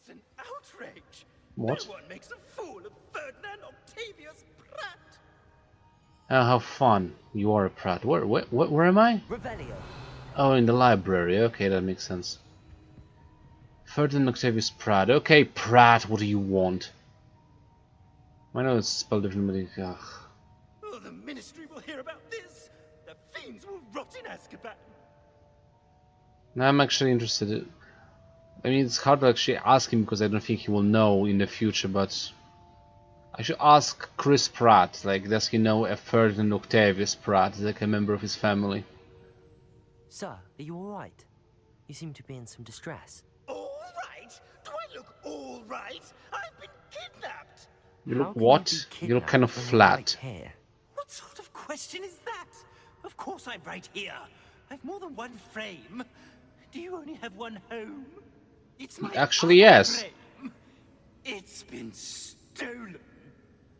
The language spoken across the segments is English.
It's an outrage. What? No one makes a fool of Ferdinand Octavius Pratt. Oh, how fun. You are a Pratt. Where am I? Revelio. Oh, in the library. Okay, that makes sense. Ferdinand Octavius Pratt. Okay, Pratt, what do you want? I know it's spelled differently, but ugh. Oh, the Ministry will hear about this. The fiends will rot in Azkaban. Now I'm actually interested. I mean, it's hard to actually ask him because I don't think he will know in the future, but I should ask Chris Pratt. Like, does he know a Ferdinand Octavius Pratt, like a member of his family? Sir, are you alright? You seem to be in some distress. All right? Do I look all right? I've been kidnapped. You How look can you be what? You look kind of kidnapped when you're right flat. here? What sort of question is that? Of course I'm right here. I've more than one frame. Do you only have one home? It's my Actually, other yes. frame. It's been stolen.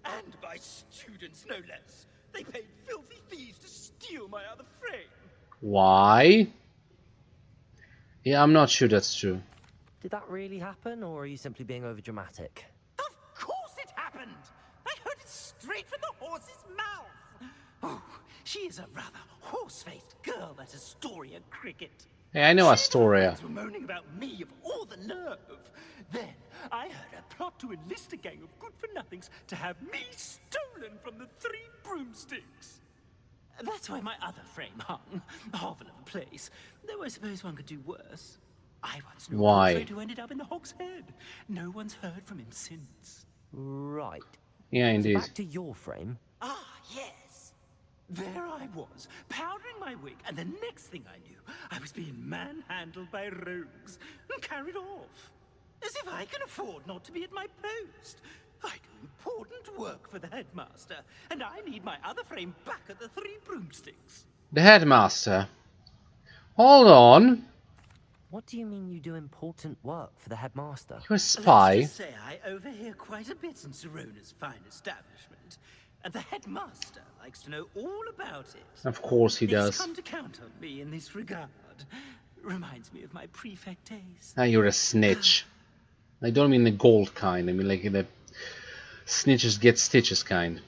And by students, no less. They paid filthy thieves to steal my other frame. Why? Yeah, I'm not sure that's true. Did that really happen, or are you simply being overdramatic? Of course it happened! I heard it straight from the horse's mouth! Oh, she is a rather horse-faced girl, that Astoria Cricket. Hey, I know She and her Astoria. friends were moaning about me of all the nerve. Then I heard a plot to enlist a gang of good-for-nothings to have me stolen from the Three Broomsticks. That's why my other frame hung. A hovel of a place. Though I suppose one could do worse. I once knew a Why? portrait who ended up in the Hog's Head. No one's heard from him since. Right. Yeah, So indeed. back to your frame. Ah, yes. There I was, powdering my wig, and the next thing I knew, I was being manhandled by rogues and carried off. As if I can afford not to be at my post. I do important work for the headmaster, and I need my other frame back at the Three Broomsticks. The headmaster. Hold on. What do you mean you do important work for the headmaster? You're a Let's spy. just say I overhear quite a bit in Serona's fine establishment, and the headmaster likes to know all about it. Of course he He's does. come to count on me in this regard. Reminds me of my prefect days. Now you're a snitch. I don't mean the gold kind. I mean like the snitches get stitches kind.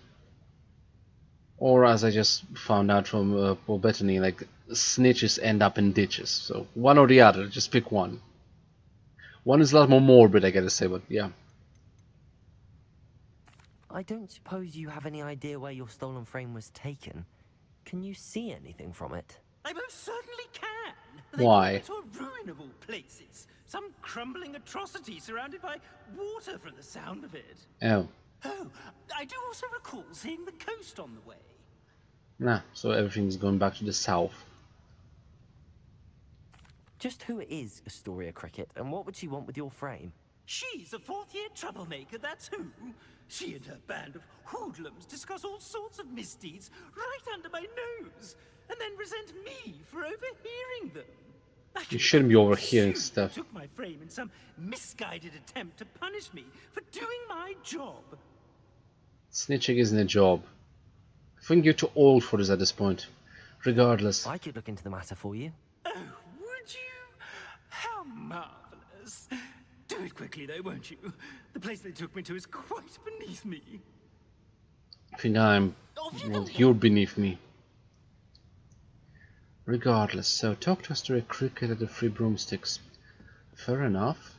Or as I just found out from Paul Bettany, like snitches end up in ditches. So one or the other, just pick one. One is a lot more morbid, I gotta say, but yeah. I don't suppose you have any idea where your stolen frame was taken. Can you see anything from it? I most certainly can. They Why? brought me to a ruin of all places. Some crumbling atrocity surrounded by water from the sound of it. Oh. Oh, I do also recall seeing the coast on the way. Nah, so everything's going back to the south. Just who is Astoria Cricket, and what would she want with your frame? She's a fourth-year troublemaker, that's who. She and her band of hoodlums discuss all sorts of misdeeds right under my nose, and then resent me for overhearing them. I You can shouldn't be only overhearing assume stuff. they took my frame in some misguided attempt to punish me for doing my job. Snitching isn't a job. I think you're too old for this at this point. Regardless. I could look into the matter for you. Oh, would you? How marvelous. Do it quickly, though, won't you? The place they took me to is quite beneath me. I think I'm... well, you're beneath me. Regardless, so talk to us to a cricket at the Three Broomsticks. Fair enough.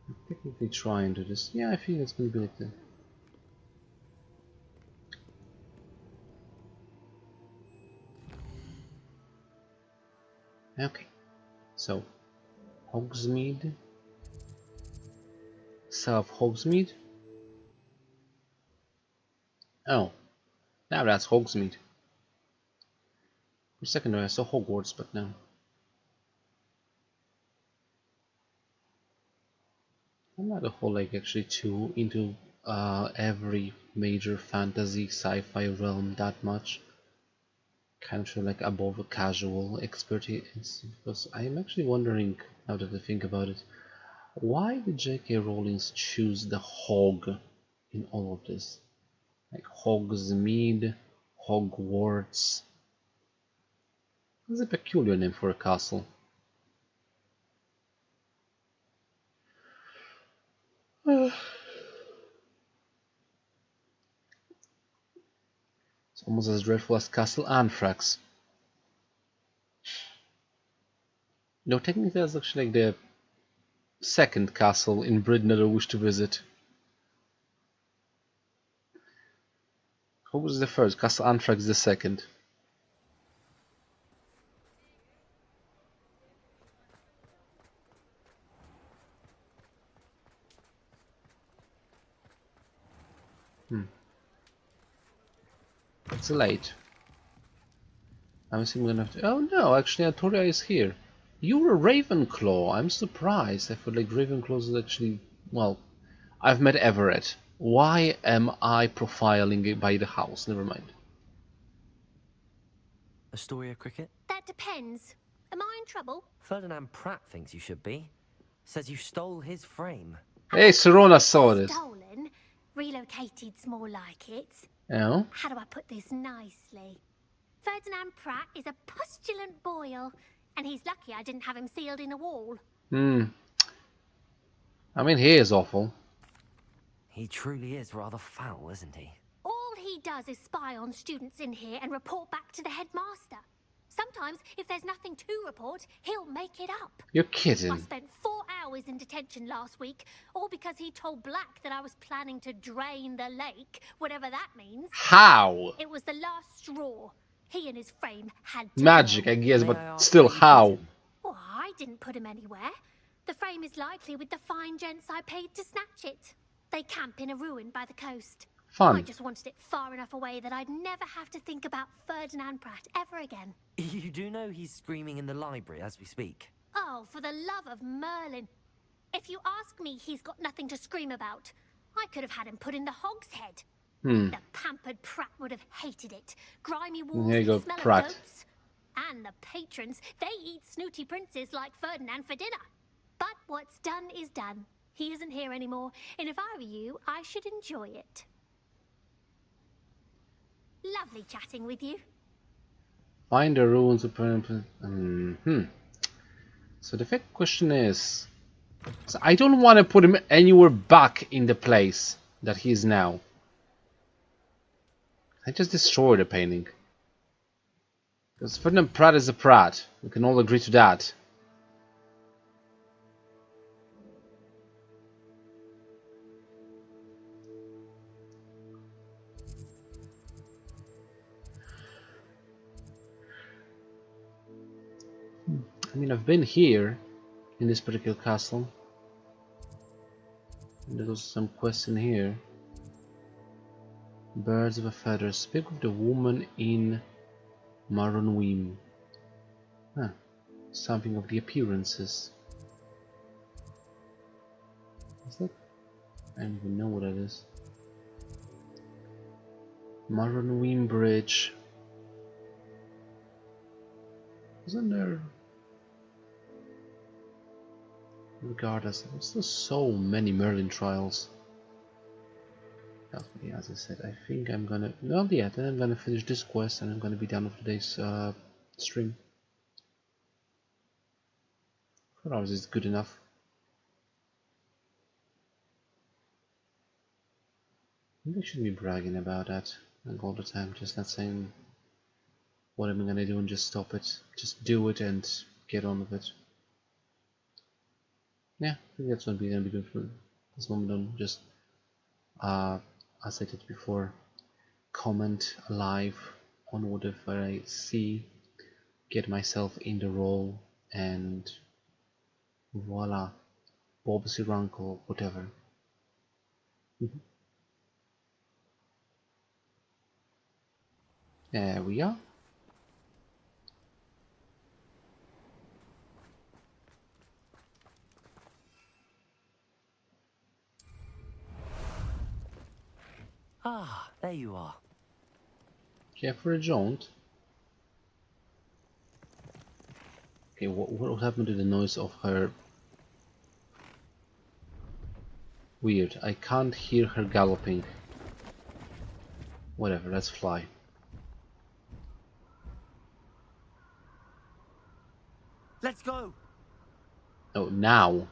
I'm technically trying to this. Yeah, I think it's gonna be like that. Okay, so Hogsmeade, South Hogsmeade. Oh, now that's Hogsmeade. For a second there I saw Hogwarts, but no. I'm not a whole like actually too into every major fantasy sci-fi realm that much. Kind of like above a casual expertise, because I'm actually wondering, now that I think about it, why did J.K. Rowling choose the hog in all of this? Like Hogsmeade, Hogwarts. It's a peculiar name for a castle. It's almost as dreadful as Castle Anthrax. No, technically that's actually like the second castle in Britain that I wish to visit. What was the first? Castle Anthrax the second. It's late. I'm assuming I'm gonna have to. Oh no, actually Artoria is here. You're a Ravenclaw. I'm surprised. I feel like Ravenclaws is actually. Well, I've met Everett. Why am I profiling it by the house? Never mind. Astoria Cricket? That depends. Am I in trouble? Ferdinand Pratt thinks you should be. Says you stole his frame. Hey, Serona saw this. Stolen. Relocated's more like it. Oh? How do I put this nicely? Ferdinand Pratt is a postulant boil, and he's lucky I didn't have him sealed in a wall. I mean, he is awful. He truly is rather foul, isn't he? All he does is spy on students in here and report back to the headmaster. Sometimes, if there's nothing to report, he'll make it up. You're I kidding. spent 4 hours in detention last week, all because he told Black that I was planning to drain the lake, whatever that means. How? It was the last straw. He and his frame had to Magic, go. I guess, May but I ask still, where you how? put him? Well, I didn't put him anywhere. The frame is likely with the fine gents I paid to snatch it. They camp in a ruin by the coast. I Fun. just wanted it far enough away that I'd never have to think about Ferdinand Pratt ever again. You do know he's screaming in the library as we speak. Oh, for the love of Merlin. If you ask me, he's got nothing to scream about. I could have had him put in the hogshead. The pampered Pratt would have hated it. Grimy walls Here you with go, smell Pratt. of goats. And the patrons, they eat snooty princes like Ferdinand for dinner. But what's done is done. He isn't here anymore, and if I were you, I should enjoy it. Lovely chatting with you. Find the ruins of So the fact question is, so I don't want to put him anywhere back in the place that he is now. I just destroy the painting. Because Ferdinand Pratt is a Pratt. We can all agree to that. I mean, I've been here in this particular castle. And there was some question here. Birds of a feather. Speak with the woman in Maronweem. Huh. Something of the appearances. Is that? I don't even know what that is. Maronweem Bridge. Isn't there? Regardless, there's still so many Merlin trials. Yeah, as I said, I think I'm gonna. Not yet, then I'm gonna finish this quest and I'm gonna be done with today's stream. 4 hours is good enough. Maybe I shouldn't be bragging about that like all the time, just not saying what am I gonna do and just stop it. Just do it and get on with it. Yeah, I think that's what I'm gonna be doing for this moment on. Just as I did before, comment live on whatever I see, get myself in the role, and voila, Bob's your uncle, whatever. There we are. Ah, there you are. Care for a jaunt? Okay, what happened to the noise of her? Weird, I can't hear her galloping. Whatever, let's fly. Let's go. Oh, now.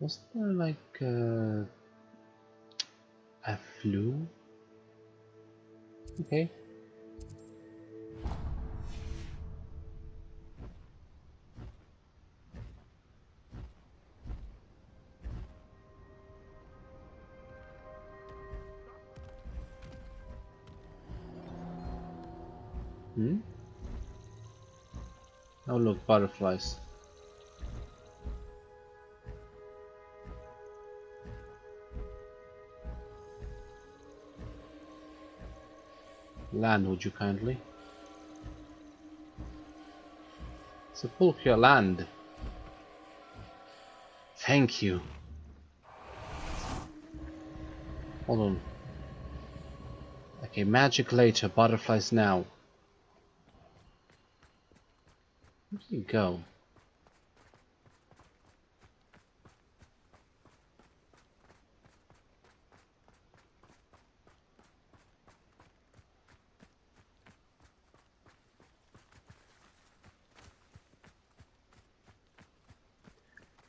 Was there like a flu? Okay. Hmm? Oh look, butterflies. Land, would you kindly? Sepulchre land. Thank you. Hold on. Okay, magic later, butterflies now. Where did you go?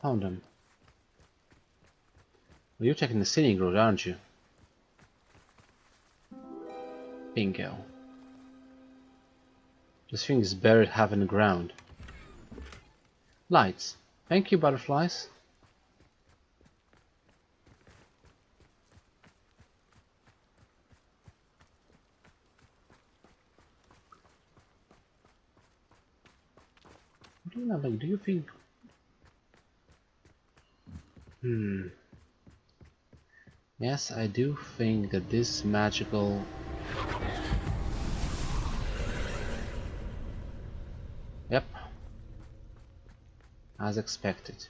Found him. Well, you're taking the scenic road, aren't you? Bingo. This thing is buried half in the ground. Lights. Thank you, butterflies. What do you know, like, do you think... Yes, I do think that this magical... Yep. As expected.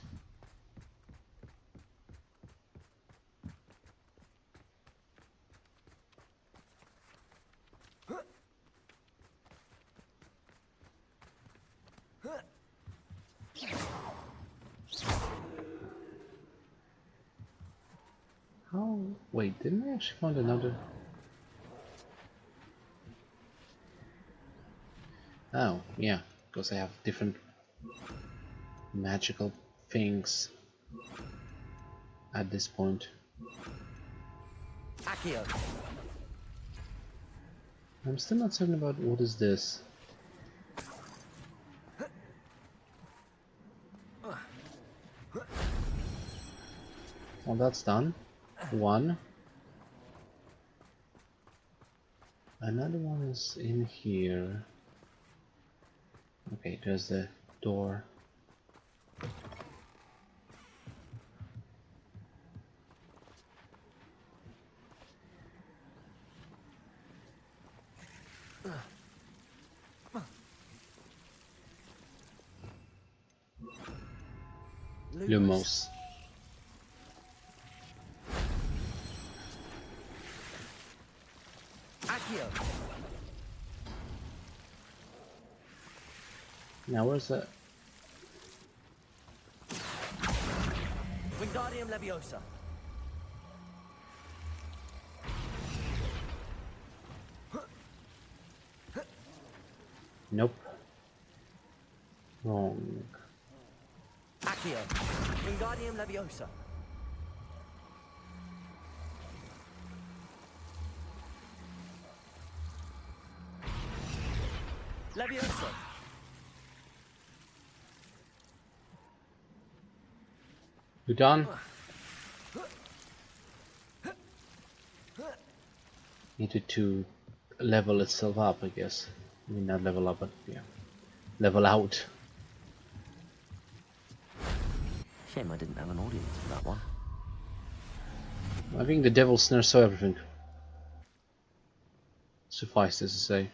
How? Wait, didn't I actually find another? Oh, yeah, because I have different magical things at this point. Accio. I'm still not certain about what is this. Well, that's done. One. Another one is in here. Okay, there's the door. Lumos. Accio. Now where's the... Wingardium Leviosa. Nope. Wrong. Accio. Wingardium Leviosa. Leviosa. You done? Needed to level itself up, I guess. I mean, not level up, but yeah. Level out. Shame I didn't have an audience for that one. I think the devil snare saw everything. Suffice this to say.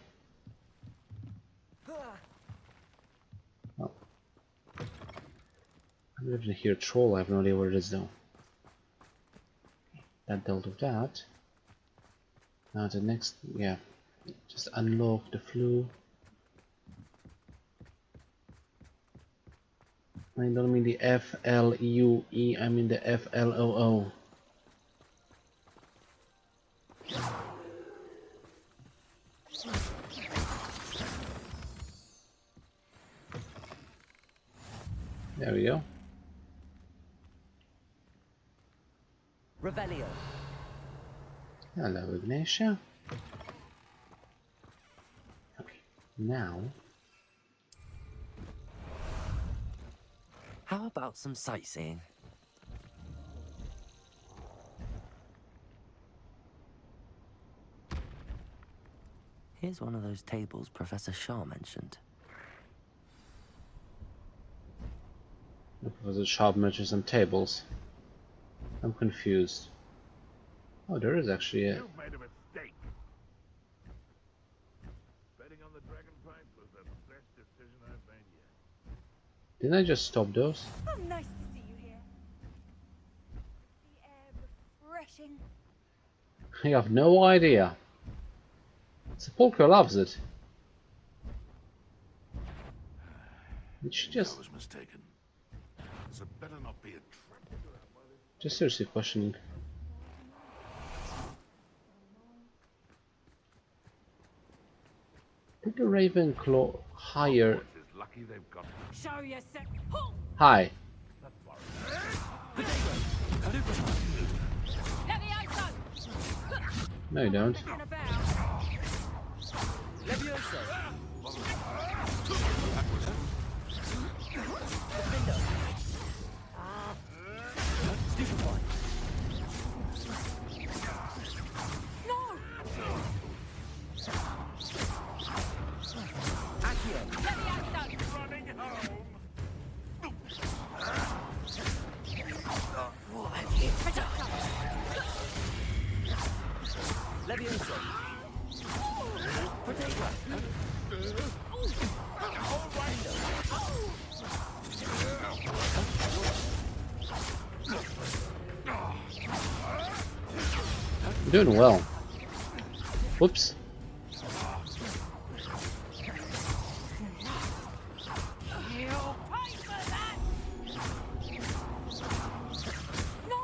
Oh. I'm able to hear a troll, I have no idea where it is though. That dealt with that. Now the next, yeah, just unlock the flue. I don't mean the F-L-U-E, I mean the F-L-O-O. There we go. Revelio. Hello, Ignatia. Okay, now. How about some sightseeing? Here's one of those tables Professor Shaw mentioned. Professor Sharp mentioned some tables. I'm confused. Oh, there is actually a... You've made a mistake. Betting on the dragon pipe was the best decision I've made yet. Didn't I just stop those? Oh, nice to see you here. The air refreshing. I have no idea. Sepulchre loves it. Did she I just... was mistaken. This had better not be a trap. Just seriously questioning. Did the Ravenclaw hire... Hogwarts is lucky they've got Show yourself. Hi. Let the ice out. No, you don't. And about. Levioso. Stupefy. No. Accio. Let the ice out. running home. Levioso. Protego. You're doing well. Whoops. You'll pay for that. No.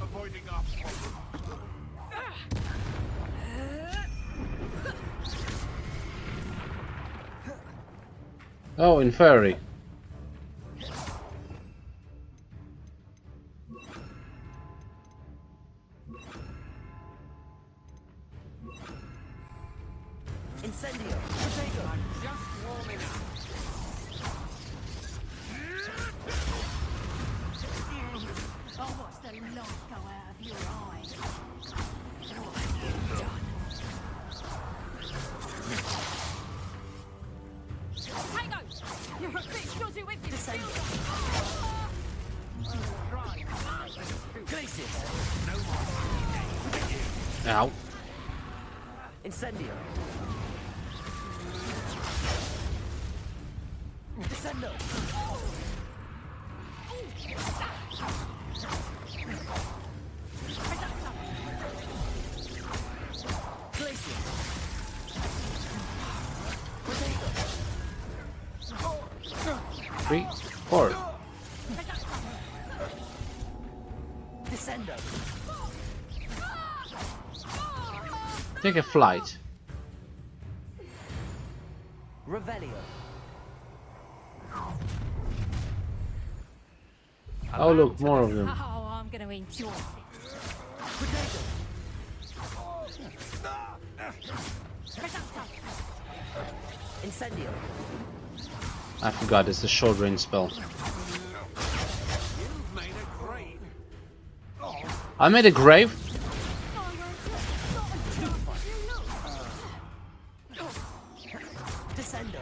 Avoiding our Oh, in fairy. Incendio. Protego. Just warming up. I'll watch the light go out of your eyes. What have you done? Tango! You're a bit dodgy with your skills. Glacius. Ow. Incendio. Descendo. Glacius. Protego. 3, 4. Descendo. Take a flight. Revelio. Oh look, more of them. Oh, I'm going to enjoy this. Protego. Incendio. I forgot it's a short range spell. You've made a grave. I made a grave? Descendo.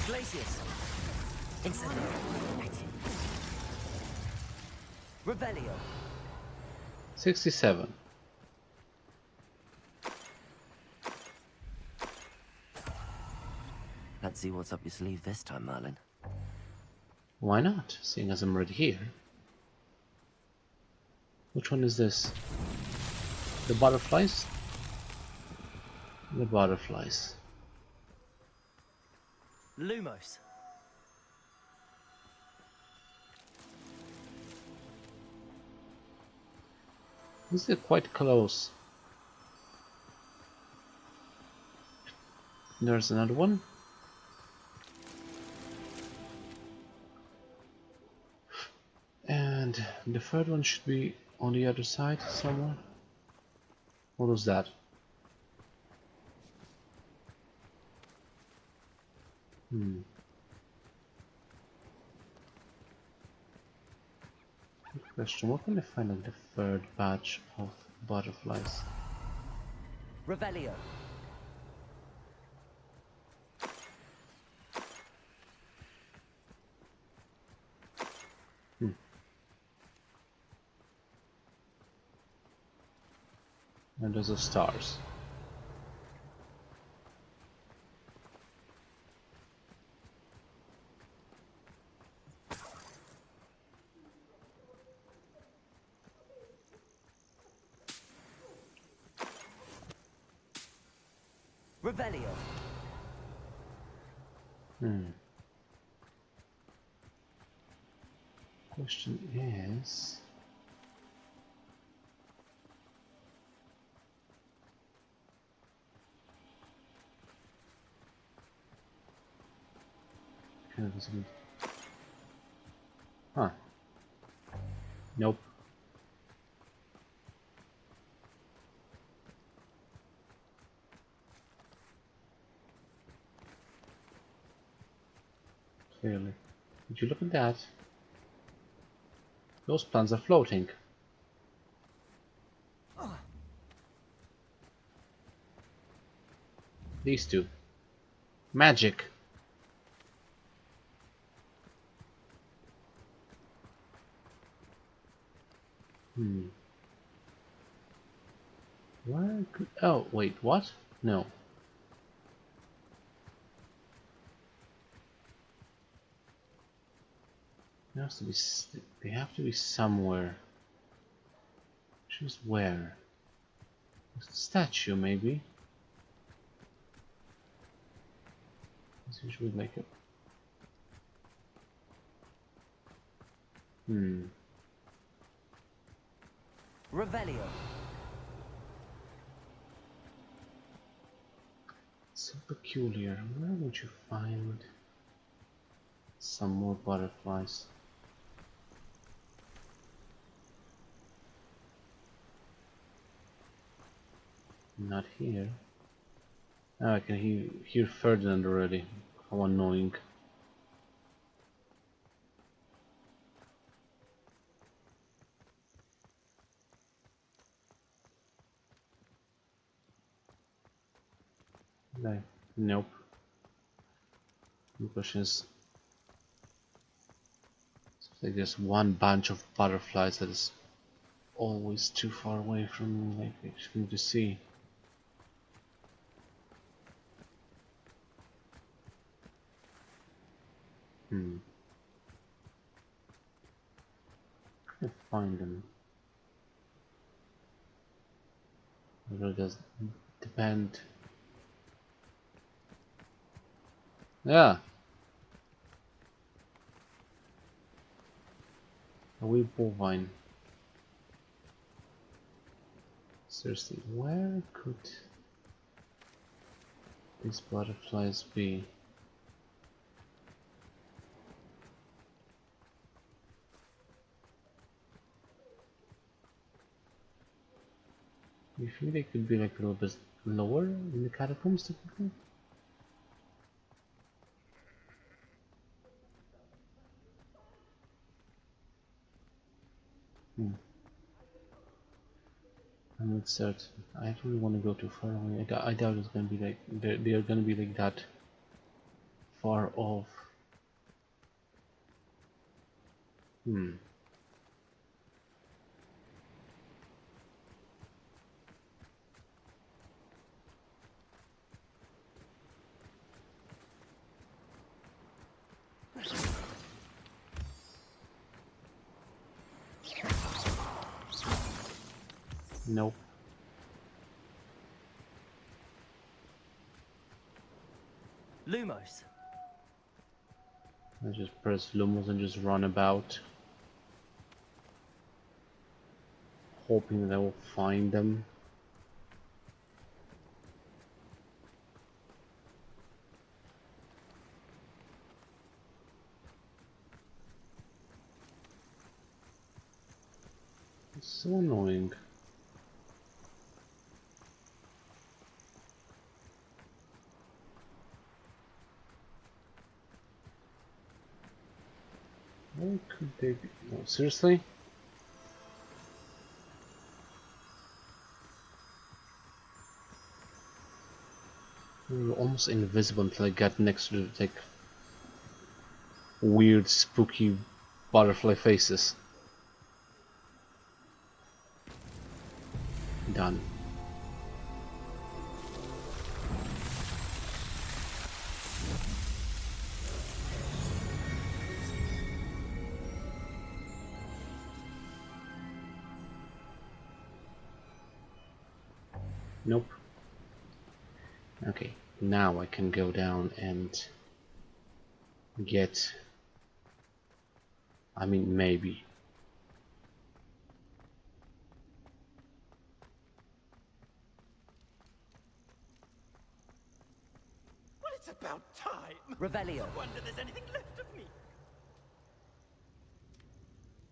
Glacius. Incendio. Revelio. 67. Let's see what's up your sleeve this time, Merlin. Why not, seeing as I'm already here? Which one is this? The butterflies? The butterflies. Lumos. These are quite close. There's another one. The third one should be on the other side somewhere. What was that? Good question. What can I find on the third batch of butterflies? Revelio. And those are stars. Revelio. Question is... Huh. Nope. Clearly. Did you look at that? Those plants are floating. These two. Magic. Where could... Oh, wait, what? No. There has to be... They have to be somewhere. Choose where? Statue, maybe? It's usually like a... Revelio. So peculiar. Where would you find some more butterflies? Not here. Oh, I can hear Ferdinand already. How annoying. No. Nope. The question is, it's like there's one bunch of butterflies that is always too far away from like actually to see. Can't find them. It really does depend. Yeah. A wee bovine. Seriously, where could these butterflies be? You think they could be like a little bit lower in the catacombs typically? I'm not certain. I don't really want to go too far away. I doubt it's gonna be like they are gonna be like that far off. Nope. Lumos. I just press Lumos and just run about, hoping that I will find them. It's so annoying. Where could they be? No, seriously? They were almost invisible until I got next to the like weird, spooky butterfly faces. Done. Nope. Okay, now I can go down and get... I mean, maybe. Well, it's about time. Revelio. I wonder there's anything left of me.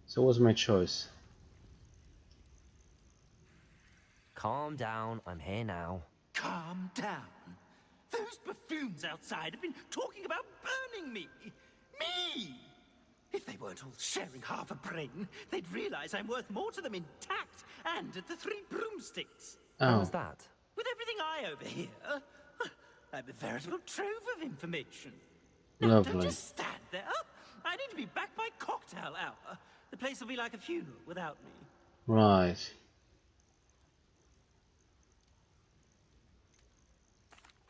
So what's my choice? Calm down, I'm here now. Calm down. Those buffoons outside have been talking about burning me. Me! If they weren't all sharing half a brain, they'd realize I'm worth more to them intact and at the 3 broomsticks. How Oh, was that? With everything I overhear, I'm a veritable trove of information. Now, don't lovely. just stand there. I need to be back by cocktail hour. The place will be like a funeral without me. Right.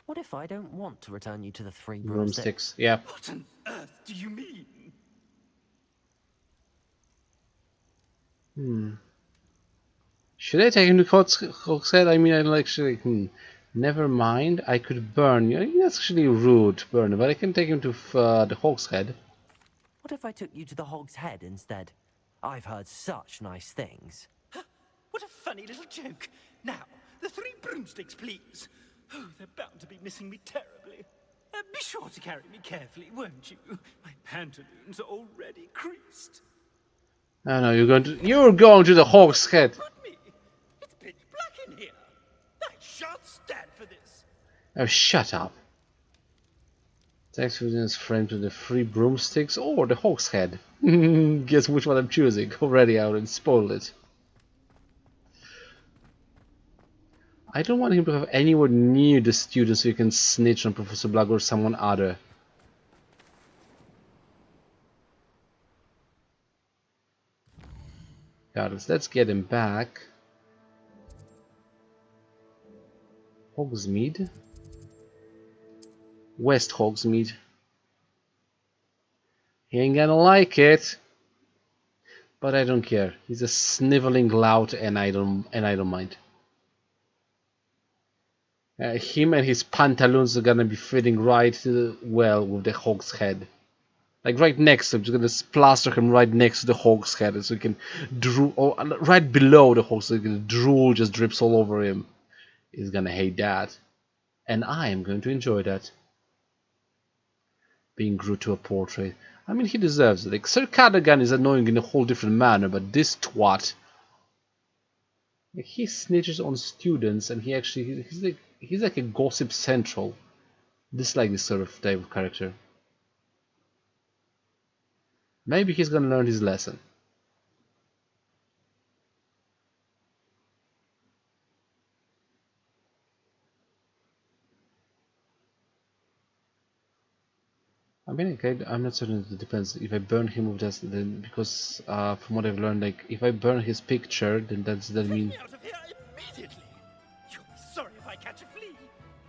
What if I don't want to return you to the 3 Broomsticks. broomsticks? Yeah. What on earth do you mean? Should I take him to Hogshead? I mean, I actually. Never mind. I could burn you. That's actually rude, burn. But I can take him to the Hogshead. What if I took you to the Hog's Head instead? I've heard such nice things. What a funny little joke. Now, the 3 broomsticks, please. Oh, they're bound to be missing me terribly. Be sure to carry me carefully, won't you? My pantaloons are already creased. Oh no, you're going to the Hogshead. Put me. It's pitch black in here. I shan't stand for this. Oh, shut up. Thanks for this friend to the 3 broomsticks or the Hogshead. Guess which one I'm choosing. Already I already spoiled it. I don't want him to have anywhere near the students so he can snitch on Professor Black or someone other. Got it. Let's get him back. Hogsmeade? West Hogsmeade. He ain't gonna like it. But I don't care. He's a sniveling lout and I don't mind. Him and his pantaloons are gonna be fitting right well with the Hog's head. Like right next to him, just gonna plaster him right next to the Hog's head so he can drool, or right below the Hog, so he can drool just drips all over him. He's gonna hate that. And I am going to enjoy that. Being glued to a portrait. I mean, he deserves it. Like, Sir Cadogan is annoying in a whole different manner, but this twat, like, he snitches on students, and he's like a gossip central. Dislike this sort of type of character. Maybe he's gonna learn his lesson. I mean, okay, I'm not certain. It depends. If I burn him with this, then because from what I've learned, like if I burn his picture, then that Take means. me out of here immediately. You'll be sorry if I catch a flea.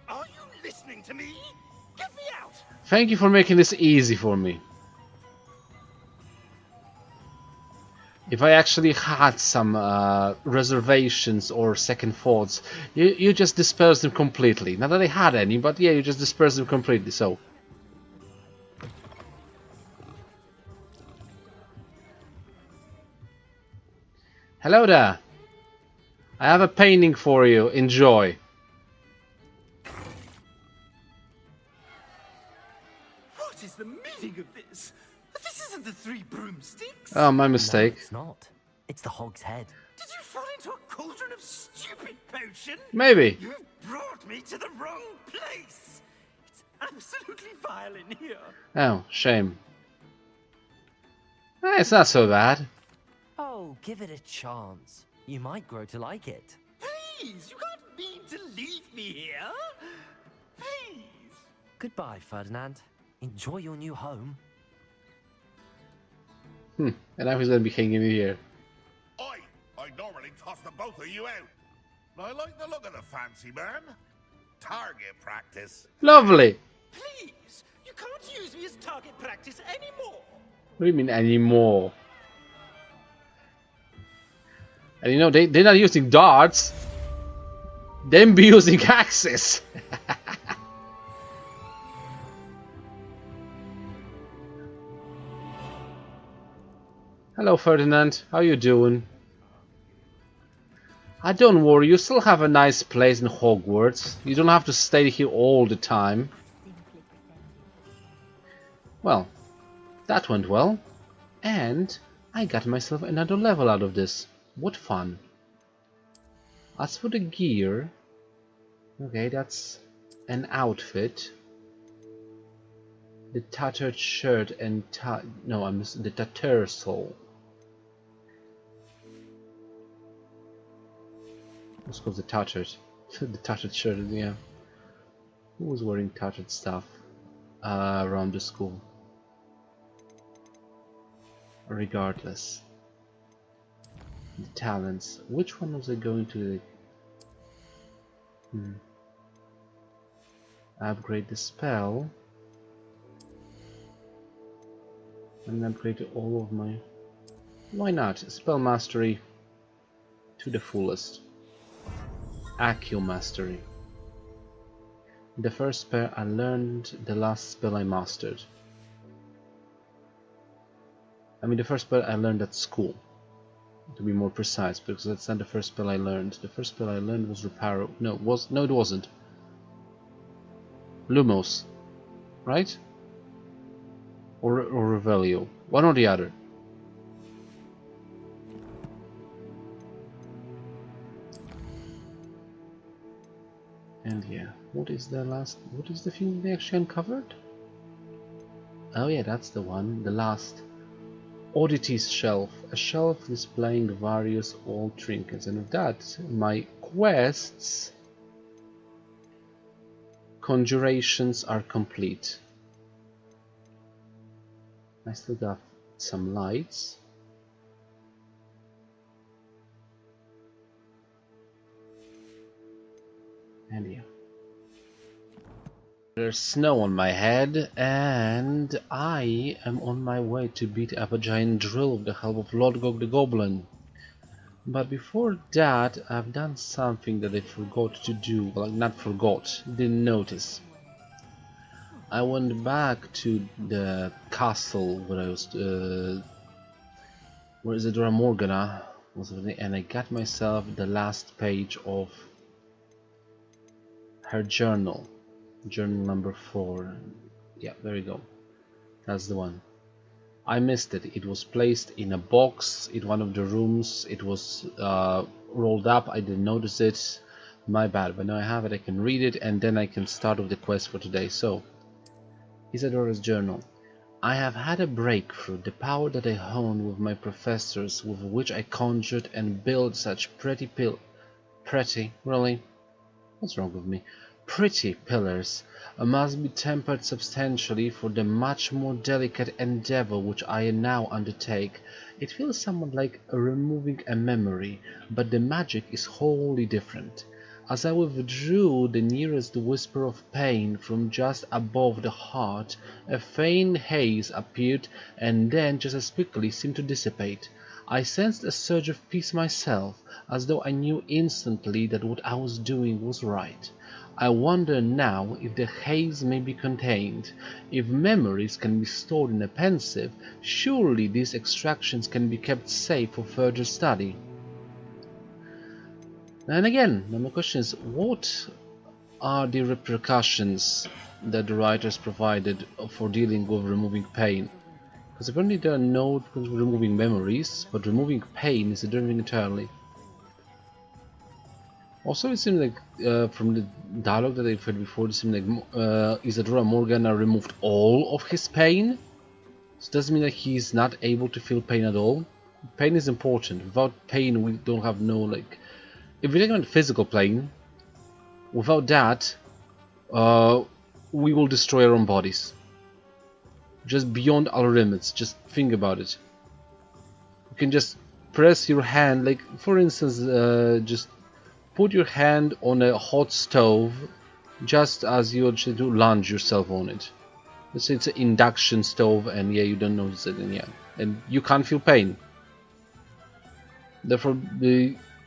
Are you listening to me? Get me out. Thank you for making this easy for me. If I actually had some reservations or second thoughts, you just dispersed them completely. Not that I had any, but yeah, you just dispersed them completely. So. Hello there. I have a painting for you. Enjoy. What is the meaning of this? This isn't the 3 broomsticks. Oh, my No, mistake. it's not. It's the Hog's Head. Did you fall into a cauldron of stupid potion? Maybe. You've brought me to the wrong place. It's absolutely vile in here. Oh, shame. It's not so bad. Oh, give it a chance. You might grow to like it. Please, you can't mean to leave me here. Please. Goodbye, Ferdinand. Enjoy your new home. And now he's gonna be hanging in here. I normally toss the both of you out. I like the look of the fancy man. Target practice. Lovely! Please, you can't use me as target practice anymore. What do you mean anymore? And you know, they're not using darts. They'll be using axes. Hello, Ferdinand. How you doing? Don't worry, you still have a nice place in Hogwarts. You don't have to stay here all the time. Well, that went well. And I got myself another level out of this. What fun. As for the gear... Okay, that's an outfit. The tattered shirt and no, I missed the tattersole. Let's go the tattered. The tattered shirt, yeah. Who was wearing tattered stuff around the school? Regardless. The talents. Which one was I going to upgrade the spell? And upgrade all of my... Why not? Spell mastery to the fullest. Accio mastery. The first spell I learned, the last spell I mastered. I mean the first spell I learned at school, to be more precise, because that's not the first spell I learned. The first spell I learned was Reparo. No, it wasn't. Lumos, right? Or Revelio, one or the other. And yeah, what is the thing they actually uncovered? Oh yeah, that's the one, the last. Oddities shelf, a shelf displaying various old trinkets, and with that, my quests, conjurations are complete. I still got some lights. And yeah. There's snow on my head, and I am on my way to beat up a giant drill with the help of Lord Gog the Goblin. But before that, I've done something that I forgot to do. Well, not forgot, didn't notice. I went back to the castle where I was, where Isadora Morgana was, and I got myself the last page of her journal. Journal number 4. Yeah, there you go. That's the one. I missed it. It was placed in a box in one of the rooms. It was rolled up. I didn't notice it. My bad. But now I have it. I can read it, and then I can start with the quest for today. So, Isadora's journal. I have had a breakthrough. The power that I honed with my professors, with which I conjured and built such pretty, really? What's wrong with me? Pretty pillars must be tempered substantially for the much more delicate endeavor which I now undertake. It feels somewhat like removing a memory, but the magic is wholly different. As I withdrew the nearest whisper of pain from just above the heart, a faint haze appeared and then just as quickly seemed to dissipate. I sensed a surge of peace myself, as though I knew instantly that what I was doing was right. I wonder now if the haze may be contained. If memories can be stored in a pensieve, surely these extractions can be kept safe for further study. And again, my question is, what are the repercussions that the writers provided for dealing with removing pain? Because apparently there are no removing memories, but removing pain is a different thing entirely. Also, it seems like from the dialogue that I've heard before, it seems like Isadora Morgana removed all of his pain. So does it mean that he's not able to feel pain at all? Pain is important. Without pain, we don't have no like. If we take on physical pain, without that, we will destroy our own bodies. Just beyond our limits. Just think about it. You can just press your hand, like for instance, just put your hand on a hot stove, just as you actually do lunge yourself on it. Let's say it's an induction stove, and yeah, you don't notice it, and yeah, and you can't feel pain. Therefore,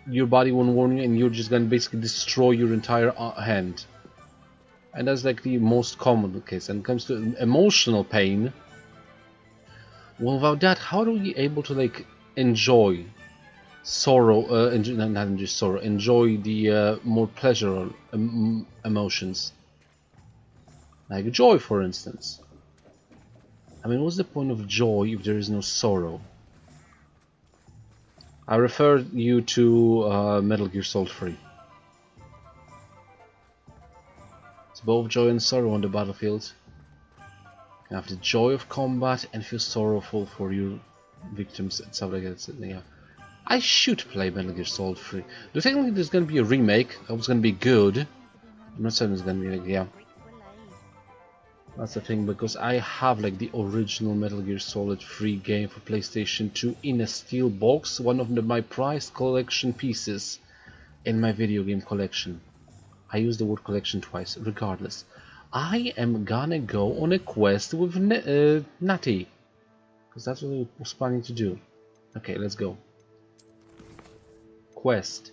your body won't warn you, and you're just gonna basically destroy your entire hand. And that's like the most common case. And when it comes to emotional pain, well, without that, how are we able to like enjoy sorrow? Not enjoy sorrow. Enjoy the more pleasurable emotions, like joy, for instance. I mean, what's the point of joy if there is no sorrow? I refer you to Metal Gear Solid 3. It's both joy and sorrow on the battlefield. You have the joy of combat and feel sorrowful for your victims and stuff like that. Yeah. I should play Metal Gear Solid 3. Do you think there's gonna be a remake that was gonna be good? I'm not saying it's gonna be like, yeah. That's the thing, because I have like the original Metal Gear Solid 3 game for PlayStation 2 in a steel box, one of my prized collection pieces in my video game collection. I use the word collection twice, regardless. I am gonna go on a quest with Natty, because that's what I was planning to do. Okay, let's go. Quest.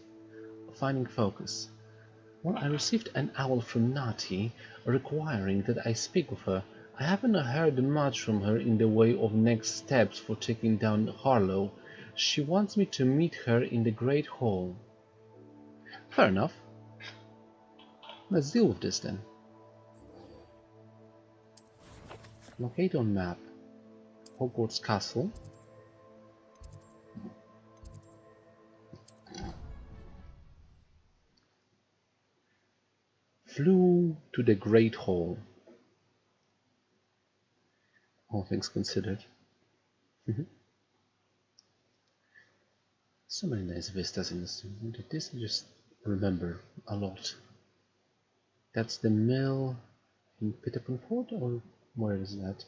Finding focus. Well, I received an owl from Natty requiring that I speak with her. I haven't heard much from her in the way of next steps for taking down Harlow. She wants me to meet her in the Great Hall. Fair enough. Let's deal with this then. Locate on map. Hogwarts Castle. Flew to the Great Hall. All things considered. So many nice vistas in this. This I just remember a lot. That's the mill in Pitterpinford, or where is that?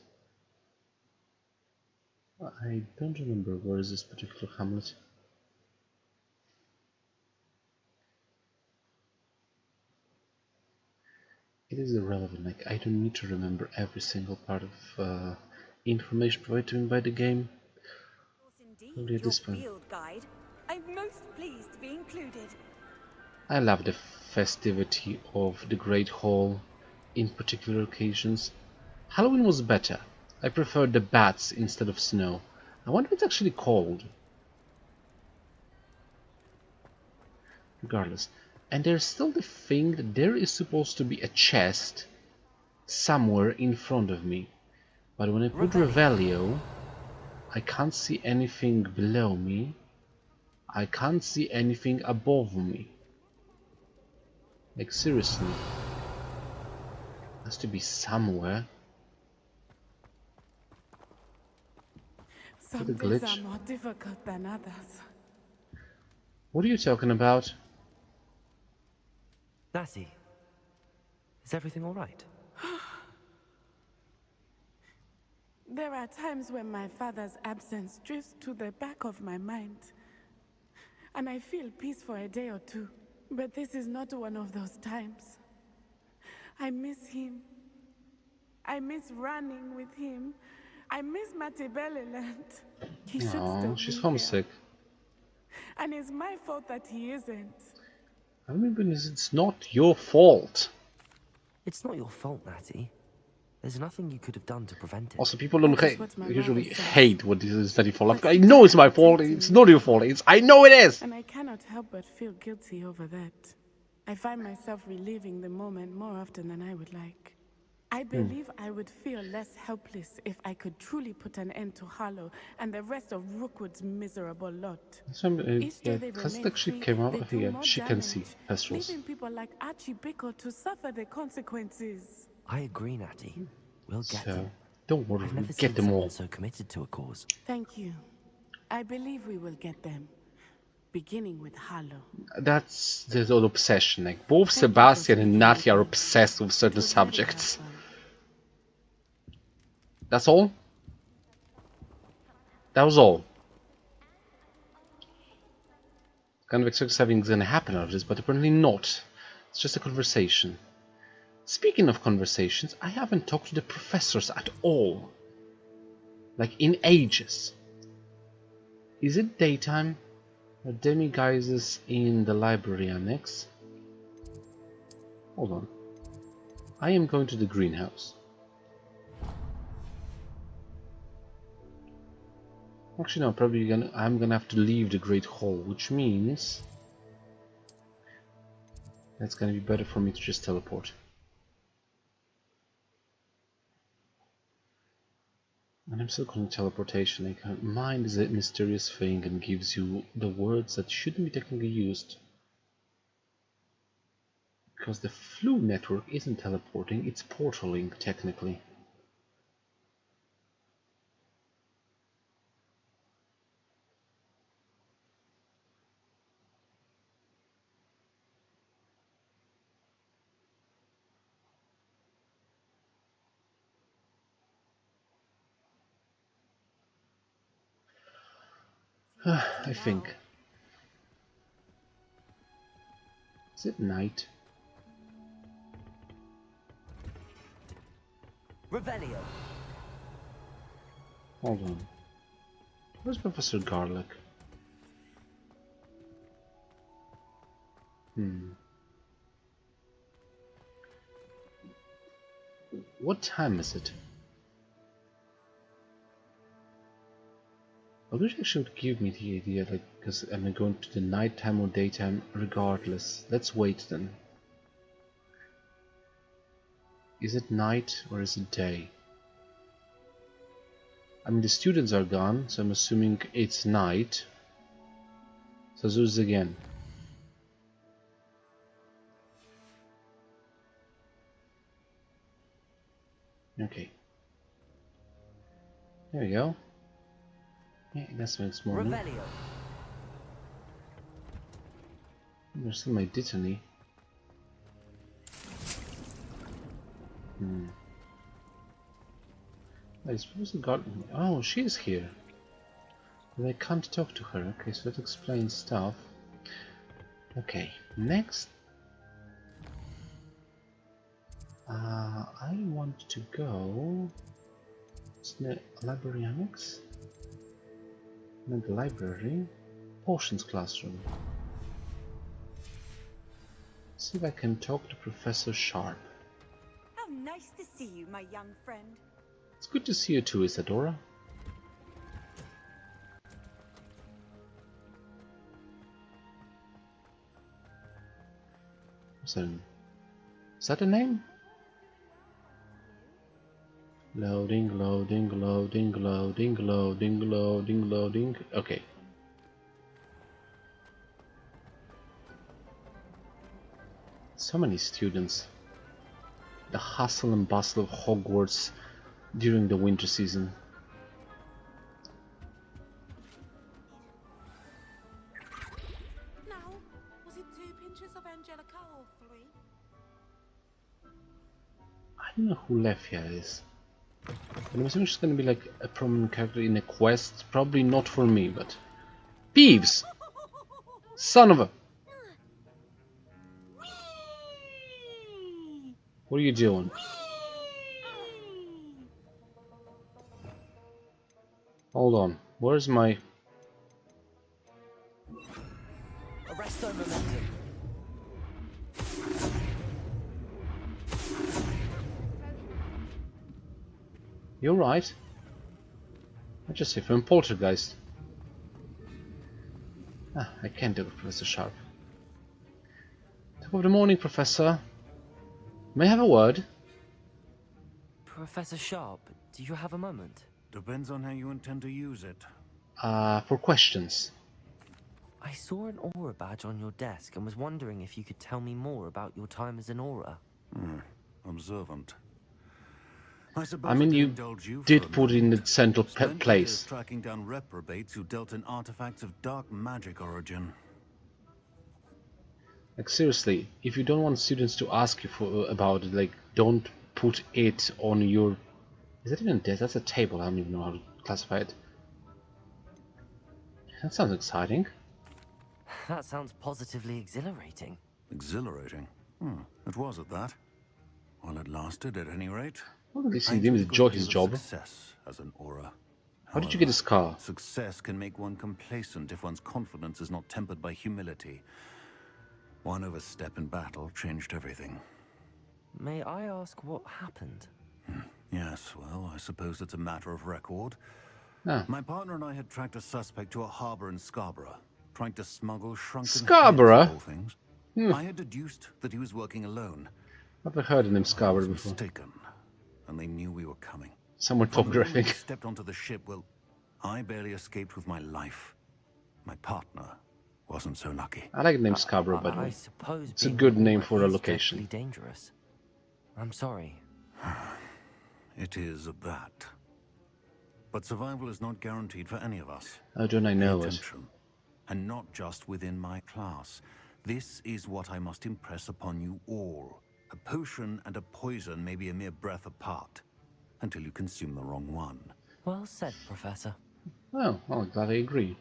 I don't remember where is this particular hamlet. It is irrelevant, like I don't need to remember every single part of information provided to me by the game. Only at this point. Guide. I'm most pleased to be included. I love the festivity of the Great Hall in particular occasions. Halloween was better. I preferred the bats instead of snow. I wonder if it's actually cold. Regardless. And there's still the thing that there is supposed to be a chest somewhere in front of me. But when I put Revelio, I can't see anything below me. I can't see anything above me. Like seriously. Has to be somewhere. Some the days glitch? are more difficult than others. What are you talking about? Natty, is everything all right? There are times when my father's absence drifts to the back of my mind, and I feel peace for a day or two. But this is not one of those times. I miss him. I miss running with him. I miss Mattibelleland. He should still She's be homesick. here. And it's my fault that he isn't. I mean, it's not your fault. It's not your fault, Natty. There's nothing you could have done to prevent it. Also, people don't That is what my usually mother says. hate what is that fault. But I he know it's my cannot fault. take It's him not with your fault. I know it is. And I cannot help but feel guilty over that. I find myself reliving the moment more often than I would like. I believe I would feel less helpless if I could truly put an end to Harlow and the rest of Rookwood's miserable lot. So, Each yeah, day they because it remain actually free, came out. they do Yeah, more she can see damage, Pestrels. leaving people like Archie Bickle to suffer the consequences. I agree, Natty. We'll get So, them. don't worry, I've we'll never get seen them someone all. so committed to a cause. Thank you. I believe we will get them, beginning with Harlow. That's the whole obsession. Like both Thank you for Sebastian and speaking Natty with are me. obsessed with It certain was very subjects. helpful. That's all? That was all. Kind of expect something's gonna happen out of this, but apparently not. It's just a conversation. Speaking of conversations, I haven't talked to the professors at all. Like in ages. Is it daytime? Are demiguises in the library annex? Hold on. I am going to the greenhouse. Actually, no, I'm gonna have to leave the Great Hall, which means that's gonna be better for me to just teleport. And I'm still calling teleportation. Like, mind is a mysterious thing and gives you the words that shouldn't be technically used. Because the flu network isn't teleporting, it's portaling technically. I think. Is it night? Revelio. Hold on. Where's Professor Garlic? What time is it? I wish actually would give me the idea, like, because am I going to the nighttime or daytime? Regardless. Let's wait then. Is it night or is it day? I mean, the students are gone, so I'm assuming it's night. So Zeus again. Okay. There we go. Yeah, that's next morning. Revelio. There's still my Dittany. I suppose the garden. Oh, she's here. But I can't talk to her. Okay, so that explains stuff. Okay, next. I want to go. It's the library annex. Not the library. Potions classroom. See if I can talk to Professor Sharp. How nice to see you, my young friend. It's good to see you too, Isadora. So, is that a name? Loading, loading, loading, loading, loading, loading, loading. Okay. So many students. The hustle and bustle of Hogwarts during the winter season. Now, was it 2 pinches of Angelica or 3? I don't know who Lefia is. But I'm assuming she's gonna be like a prominent character in a quest. Probably not for me, but... Peeves! Son of a... What are you doing? Hold on. Where's my... Arresto momentum. You're right. I just say from Poltergeist. Ah, I can't do it, Professor Sharp. Top of the morning, Professor. May I have a word? Professor Sharp, do you have a moment? Depends on how you intend to use it. For questions. I saw an aura badge on your desk and was wondering if you could tell me more about your time as an aura. Observant. I suppose I mean, could you indulge you for a did put it in moment. the central Spent years place. tracking down reprobates who dealt in artifacts of dark magic origin. Like seriously, if you don't want students to ask you for about it, like don't put it on your. Is that even a desk? That's a table. I don't even know how to classify it. That sounds exciting. That sounds positively exhilarating. Exhilarating. It was at that. While it lasted, at any rate. Well, at least I he didn't enjoyed a enjoy great his deal of job. success as an aura. How did you get However, his car? Success can make one complacent if one's confidence is not tempered by humility. One overstep in battle changed everything. May I ask what happened? Yes, well, I suppose it's a matter of record. Ah. My partner and I had tracked a suspect to a harbor in Scarborough, trying to smuggle shrunken Scarborough? heads of all things. I had deduced that he was working alone. I've never heard the name I Scarborough was before. mistaken, and they knew we were coming. Somewhat From the moment we topographic. stepped onto the ship, well, I barely escaped with my life. My partner wasn't so lucky. I like the name Scarborough, by the I way. suppose It's a being good an name aura for a is location. dreadfully dangerous. I'm sorry. It is at that. But survival is not guaranteed for any of us. How don't I Pay know it? attention. And not just within my class. This is what I must impress upon you all. A potion and a poison may be a mere breath apart, until you consume the wrong one. Well said, Professor. Oh, well, glad I agree.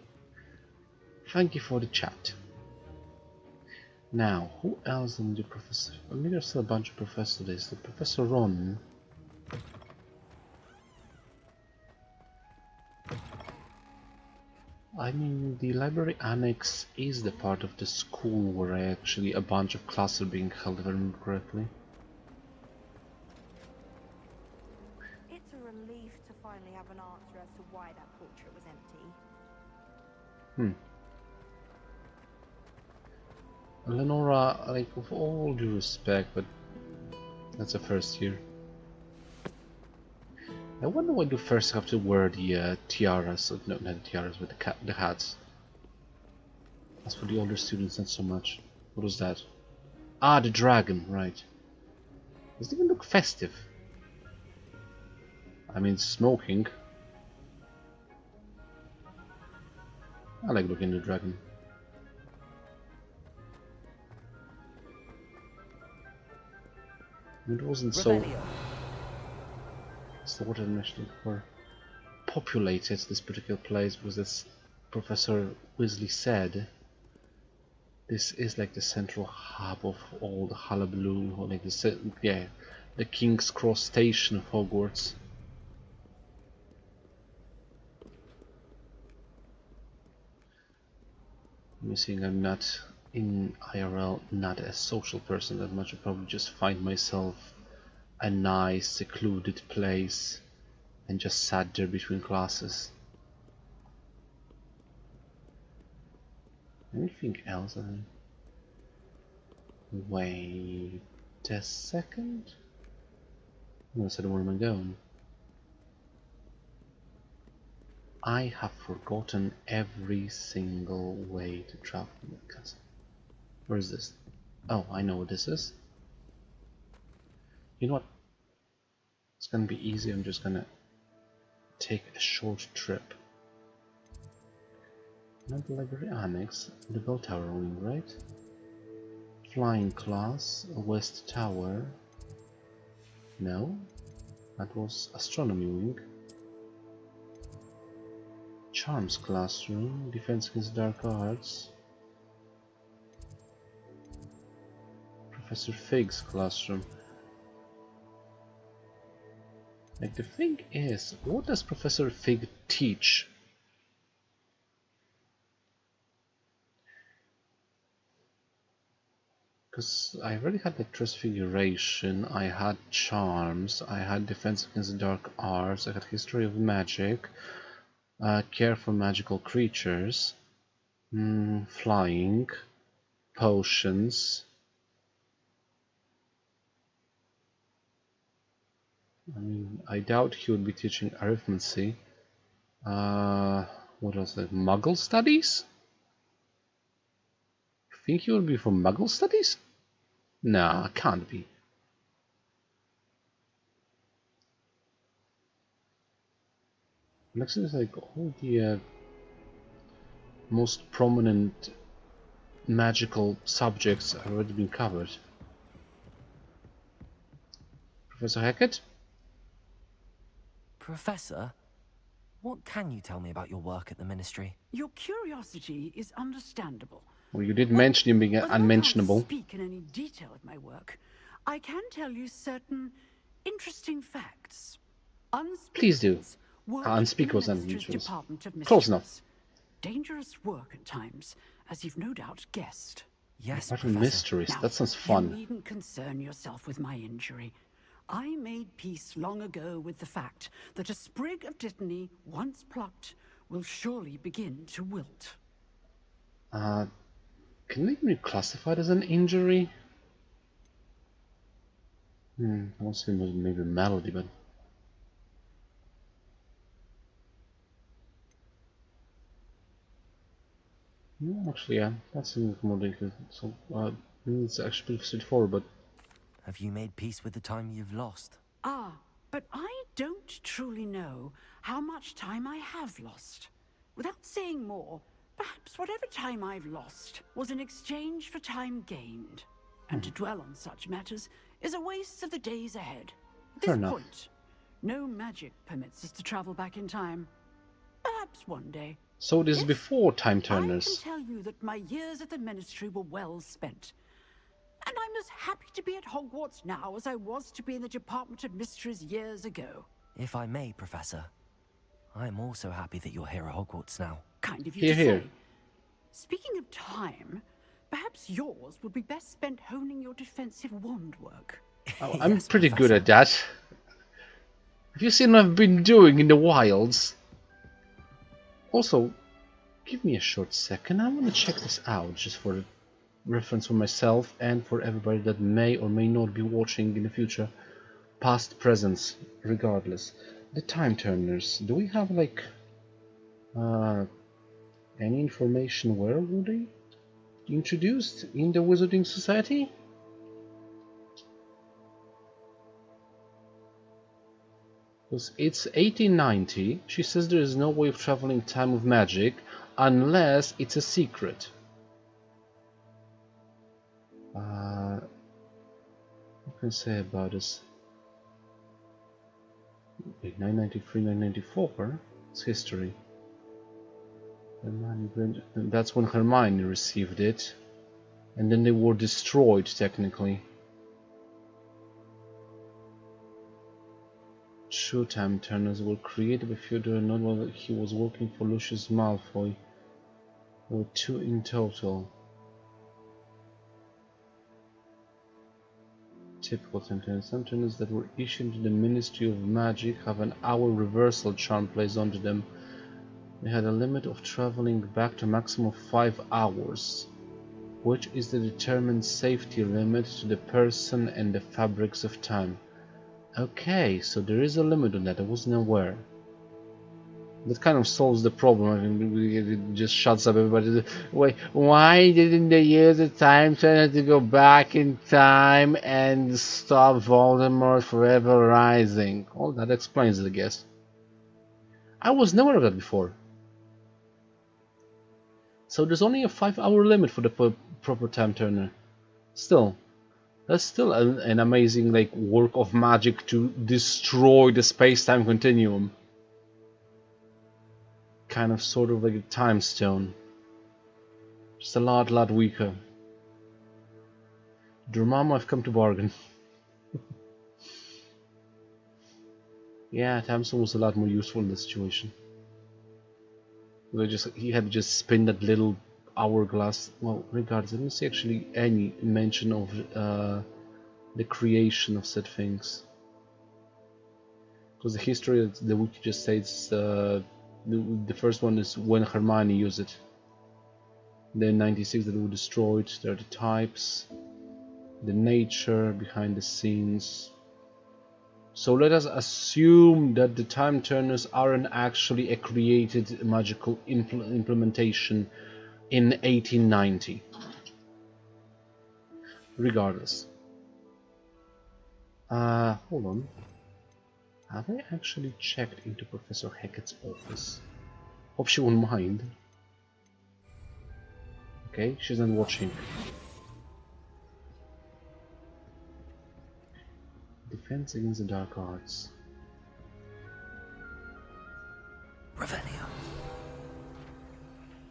Thank you for the chat. Now, who else in the professor? I mean, there's still a bunch of professors listed. Professor Ron. I mean, the library annex is the part of the school where actually a bunch of classes are being held, if I remember correctly. It's a relief to finally have an answer as to why that portrait was empty. Lenora, like, with all due respect, but that's a first year. I wonder why you first have to wear the tiaras, no, not the tiaras, but the hats. As for the older students, not so much. What was that? Ah, the dragon, right. Does it even look festive? I mean, smoking. I like looking at the dragon. It wasn't so... That's the word I'm actually looking for. Populated this particular place, because as Professor Weasley said, this is like the central hub of all the hullabaloo, or like the King's Cross station of Hogwarts. I'm seeing I'm not in IRL, not a social person that much. I probably just find myself a nice secluded place and just sat there between classes. Anything else? Wait a second. No, so where am I going? I have forgotten every single way to travel from the castle. Where is this? Oh, I know what this is. You know what? It's gonna be easy. I'm just gonna take a short trip. Not the library annex, the bell tower wing, right? Flying class, West Tower. No, that was astronomy wing. Charms classroom, defense against dark arts. Professor Fig's classroom. Like, the thing is, what does Professor Fig teach? Because I already had like Transfiguration, I had Charms, I had Defense Against Dark Arts, I had History of Magic, Care for Magical Creatures, Flying, Potions. I mean, I doubt he would be teaching arithmancy. What else? Like Muggle studies? Think he would be from Muggle studies? Nah, can't be. Next is like all the most prominent magical subjects have already been covered. Professor Hackett? Professor, what can you tell me about your work at the Ministry? Your curiosity is understandable. Well, you did mention him being Although I can't unmentionable. speak in any detail of my work, I can tell you certain interesting facts. Please do. Unspeakables work Unspeakables in and the Ministry's unusuals. Department of Close enough. Mischievous. Dangerous work at times, as you've no doubt guessed. Yes, What Professor. mysteries? Now, That sounds you fun. needn't concern yourself with my injury. I made peace long ago with the fact that a sprig of dittany, once plucked, will surely begin to wilt. Can it be classified as an injury? I want to say maybe melody, but no, actually, yeah, that's more ridiculous. So it's actually pretty straightforward, but Have you made peace with the time you've lost? Ah, but I don't truly know how much time I have lost. Without saying more, perhaps whatever time I've lost was in exchange for time gained. And to dwell on such matters is a waste of the days ahead. At Fair this enough. point, no magic permits us to travel back in time. Perhaps one day. so this is Yes, before Time I can Turners. tell you that my years at the Ministry were well spent. And I'm as happy to be at Hogwarts now as I was to be in the Department of Mysteries years ago. If I may, Professor, I'm also happy that you're here at Hogwarts now. Kind of you Hear, to hear. say. Speaking of time, perhaps yours would be best spent honing your defensive wand work. Oh, I'm Yes, pretty good Professor. at that. Have you seen what I've been doing in the wilds? Also, give me a short second. I want to check this out just for reference for myself and for everybody that may or may not be watching in the future. Past, presents, regardless. The Time Turners. Do we have like any information where were they introduced in the Wizarding Society? Because it's 1890. She says there is no way of traveling time with magic unless it's a secret. What can I say about this? 993, 994. It's history. That's when Hermione received it, and then they were destroyed technically. True Time Turners were created by Fyodor not while he was working for Lucius Malfoy. There were 2 in total. Typical Time Turners. Time Turners that were issued to the Ministry of Magic have an hour reversal charm placed onto them. They had a limit of traveling back to a maximum of 5 hours, which is the determined safety limit to the person and the fabrics of time. Okay, so there is a limit on that. I wasn't aware. That kind of solves the problem. I mean, it just shuts up everybody. Wait, why didn't they use the Time Turner to go back in time and stop Voldemort forever rising? Well, that explains it, I guess. I was never aware of that before. So there's only a 5-hour limit for the proper Time Turner. Still, that's still an amazing like work of magic to destroy the space-time continuum. Kind of sort of like a time stone. Just a lot weaker. Dormammu, I've come to bargain. Yeah, time stone was a lot more useful in this situation. He had to just spin that little hourglass. Well, regardless, I didn't see actually any mention of the creation of said things. Because the history of the wiki just states the first one is when Hermione used it. Then 96 that were destroyed. There are the types, the nature behind the scenes. So let us assume that the time turners aren't actually a created magical implementation in 1890. Regardless. Hold on. Have I actually checked into Professor Hackett's office? Hope she won't mind. Okay, she's not watching. Defense against the dark arts. Revelio.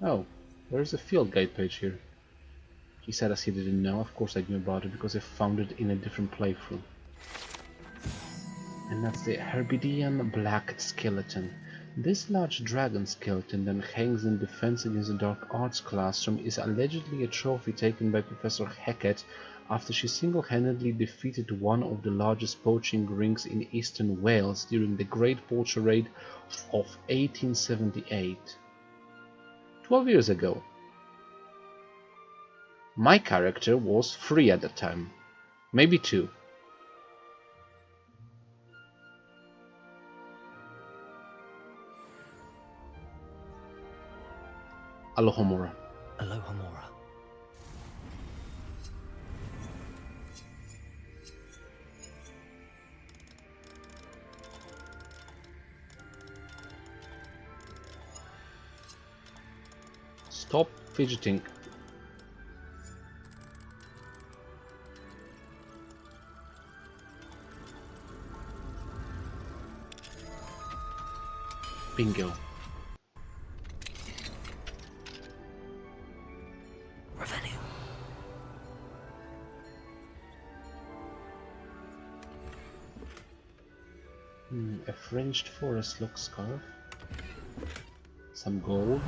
Oh, there's a field guide page here. He said as he didn't know. Of course I knew about it because I found it in a different playthrough. And that's the Herbidian Black Skeleton. This large dragon skeleton that hangs in Defense Against the Dark Arts classroom is allegedly a trophy taken by Professor Hackett after she single-handedly defeated one of the largest poaching rings in eastern Wales during the Great Poacher Raid of 1878. 12 years ago. My character was 3 at that time. Maybe 2. Alohomora. Alohomora. Stop fidgeting. Bingo. Revelio. A fringed forest lock scarf. Some gold.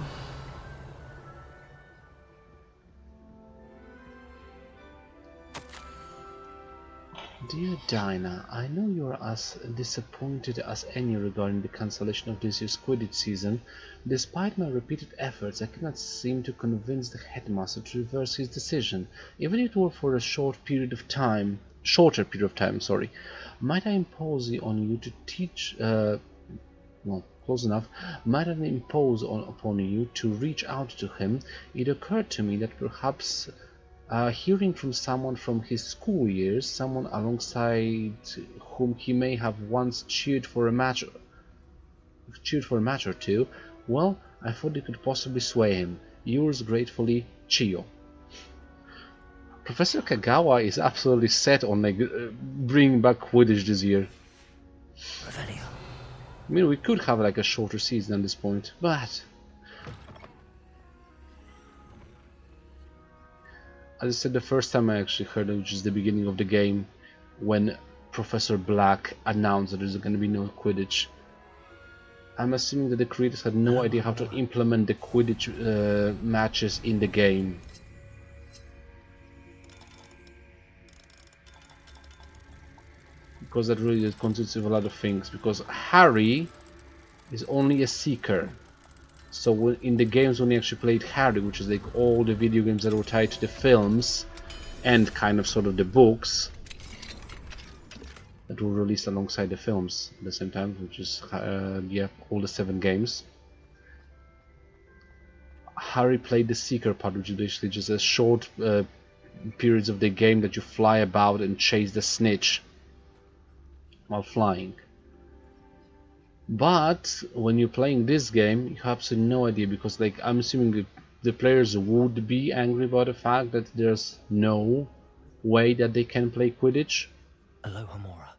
Dear Dinah, I know you are as disappointed as any regarding the cancellation of this year's Quidditch season. Despite my repeated efforts, I cannot seem to convince the headmaster to reverse his decision, even if it were for a shorter period of time, sorry. Might I impose on you to teach, well, close enough, might I impose upon you to reach out to him? It occurred to me that perhaps hearing from someone from his school years, someone alongside whom he may have once cheered for a match or two, well, I thought it could possibly sway him. Yours gratefully, Chio. Professor Kagawa is absolutely set on bringing back Quidditch this year. Revelio. I mean, we could have like a shorter season at this point, but as I said, the first time I actually heard it, which is the beginning of the game, when Professor Black announced that there's going to be no Quidditch. I'm assuming that the creators had no idea how to implement the Quidditch matches in the game. Because that really consists of a lot of things. Because Harry is only a seeker. So in the games when you actually played Harry, which is like all the video games that were tied to the films and kind of sort of the books that were released alongside the films at the same time, which is yeah, all the 7 games. Harry played the Seeker part, which is basically just a short periods of the game that you fly about and chase the snitch while flying. But when you're playing this game, you have absolutely no idea, because like I'm assuming the players would be angry about the fact that there's no way that they can play Quidditch. Alohomora.